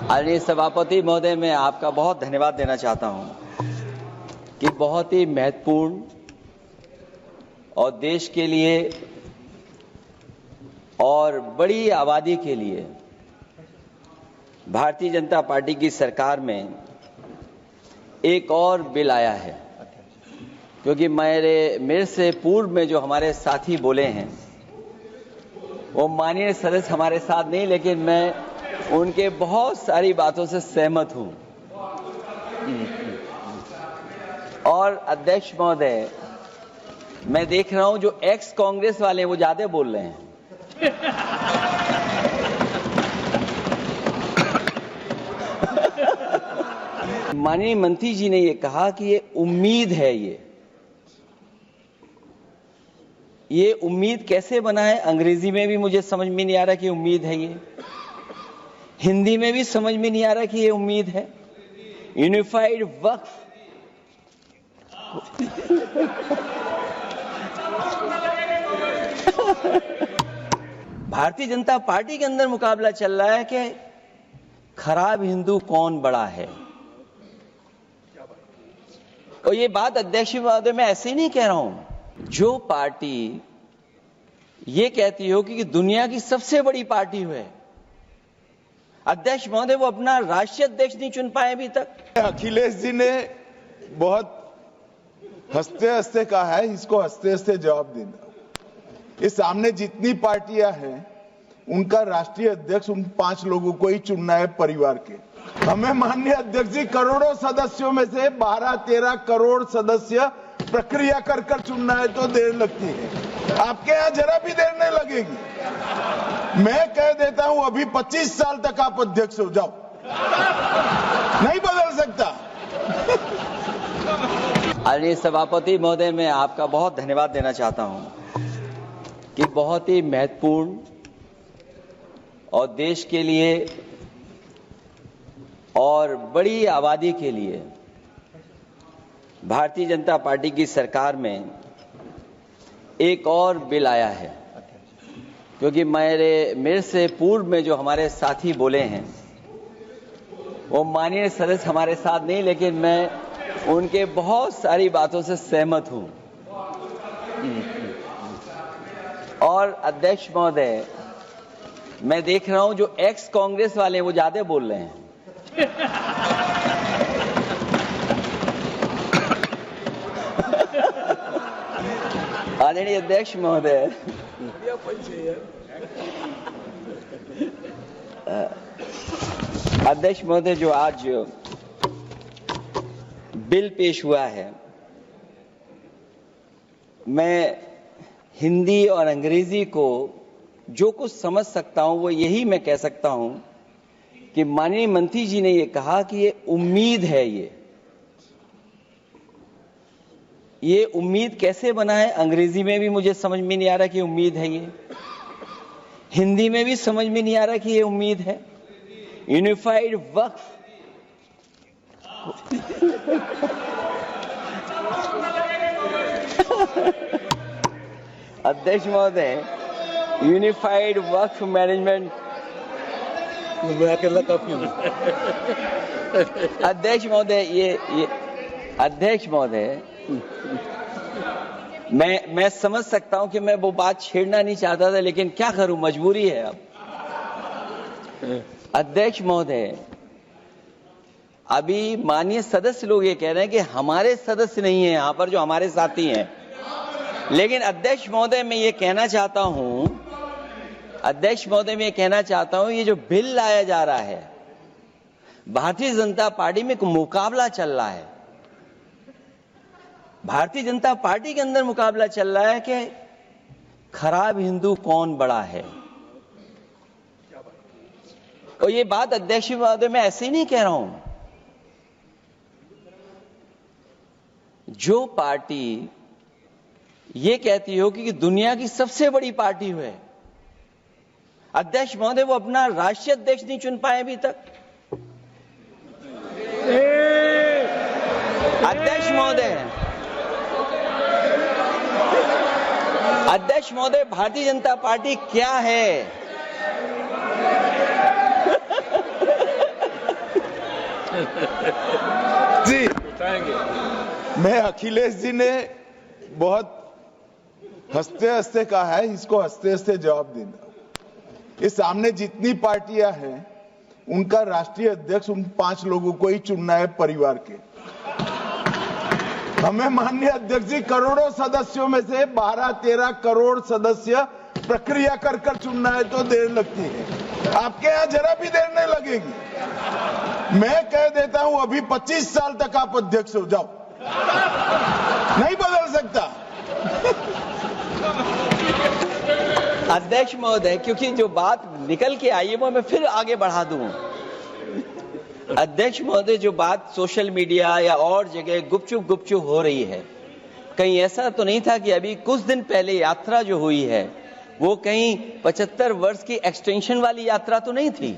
आदरणीय सभापति महोदय, मैं आपका बहुत धन्यवाद देना चाहता हूं कि बहुत ही महत्वपूर्ण और देश के लिए और बड़ी आबादी के लिए भारतीय जनता पार्टी की सरकार में एक और बिल आया है। क्योंकि मेरे से पूर्व में जो हमारे साथी बोले हैं वो माननीय सदस्य हमारे साथ नहीं, लेकिन मैं उनके बहुत सारी बातों से सहमत हूं। और अध्यक्ष महोदय, मैं देख रहा हूं जो एक्स कांग्रेस वाले हैं वो ज्यादा बोल रहे हैं। माननीय मंत्री जी ने ये कहा कि ये उम्मीद है। ये उम्मीद कैसे बना है, अंग्रेजी में भी मुझे समझ में नहीं आ रहा कि उम्मीद है। ये हिंदी में भी समझ में नहीं आ रहा कि ये उम्मीद है। यूनिफाइड वक्फ भारतीय जनता पार्टी के अंदर मुकाबला चल रहा है कि खराब हिंदू कौन बड़ा है। और ये बात अध्यक्ष महोदय मैं ऐसे ही नहीं कह रहा हूं। जो पार्टी ये कहती हो कि दुनिया की सबसे बड़ी पार्टी है, अध्यक्ष महोदय वो अपना राष्ट्रीय अध्यक्ष नहीं चुन पाए अभी तक। अखिलेश जी ने बहुत हंसते हंसते कहा है, इसको हंसते हंसते जवाब देना। इस सामने जितनी पार्टियां हैं उनका राष्ट्रीय अध्यक्ष उन 5 लोगों को ही चुनना है परिवार के। हमें माननीय अध्यक्ष जी करोड़ों सदस्यों में से 12-13 करोड़ सदस्य प्रक्रिया कर कर चुनना है तो देर लगती है। आपके यहां जरा भी देर नहीं लगेगी। मैं कह देता हूं अभी 25 साल तक आप अध्यक्ष हो जाओ, नहीं बदल सकता। आदरणीय सभापति महोदय, मैं आपका बहुत धन्यवाद देना चाहता हूं कि बहुत ही महत्वपूर्ण और देश के लिए और बड़ी आबादी के लिए भारतीय जनता पार्टी की सरकार में एक और बिल आया है। क्योंकि मेरे से पूर्व में जो हमारे साथी बोले हैं वो माननीय सदस्य हमारे साथ नहीं, लेकिन मैं उनके बहुत सारी बातों से सहमत हूं। और अध्यक्ष महोदय, मैं देख रहा हूं जो एक्स कांग्रेस वाले हैं वो ज्यादा बोल रहे हैं। आदरणीय अध्यक्ष महोदय, अध्यक्ष महोदय, जो आज बिल पेश हुआ है, मैं हिंदी और अंग्रेजी को जो कुछ समझ सकता हूं वो यही मैं कह सकता हूं कि माननीय मंत्री जी ने ये कहा कि ये उम्मीद है। ये उम्मीद कैसे बना है, अंग्रेजी में भी मुझे समझ में नहीं आ रहा कि उम्मीद है। ये हिंदी में भी समझ में नहीं आ रहा कि ये उम्मीद है। यूनिफाइड वक्फ अध्यक्ष महोदय, यूनिफाइड वक्फ मैनेजमेंट अध्यक्ष महोदय, ये अध्यक्ष महोदय, मैं समझ सकता हूं कि मैं वो बात छेड़ना नहीं चाहता था, लेकिन क्या करूं, मजबूरी है अब। अध्यक्ष महोदय, अभी माननीय सदस्य लोग ये कह रहे हैं कि हमारे सदस्य नहीं है यहां पर जो हमारे साथी हैं। लेकिन अध्यक्ष महोदय, मैं ये कहना चाहता हूं, ये जो बिल लाया जा रहा है, भारतीय जनता पार्टी में एक मुकाबला चल रहा है। भारतीय जनता पार्टी के अंदर मुकाबला चल रहा है कि खराब हिंदू कौन बड़ा है। और ये बात अध्यक्ष महोदय मैं ऐसे ही नहीं कह रहा हूं। जो पार्टी ये कहती हो कि दुनिया की सबसे बड़ी पार्टी है, अध्यक्ष महोदय वो अपना राष्ट्रीय अध्यक्ष नहीं चुन पाए अभी तक। अध्यक्ष महोदय, भारतीय जनता पार्टी क्या है? जी, मैं अखिलेश जी ने बहुत हंसते हंसते कहा है, इसको हंसते हंसते जवाब देना। इस सामने जितनी पार्टियां हैं उनका राष्ट्रीय अध्यक्ष उन 5 लोगों को ही चुनना है परिवार के। हमें माननीय अध्यक्ष जी करोड़ों सदस्यों में से 12-13 करोड़ सदस्य प्रक्रिया कर कर चुनना है तो देर लगती है। आपके यहां जरा भी देर नहीं लगेगी। मैं कह देता हूं अभी 25 साल तक आप अध्यक्ष हो जाओ, नहीं बदल सकता। अध्यक्ष महोदय, क्योंकि जो बात निकल के आई है वो मैं फिर आगे बढ़ा दूं। अध्यक्ष महोदय, जो बात सोशल मीडिया या और जगह गुपचुप हो रही है, कहीं ऐसा तो नहीं था कि अभी कुछ दिन पहले यात्रा जो हुई है वो कहीं 75 वर्ष की एक्सटेंशन वाली यात्रा तो नहीं थी?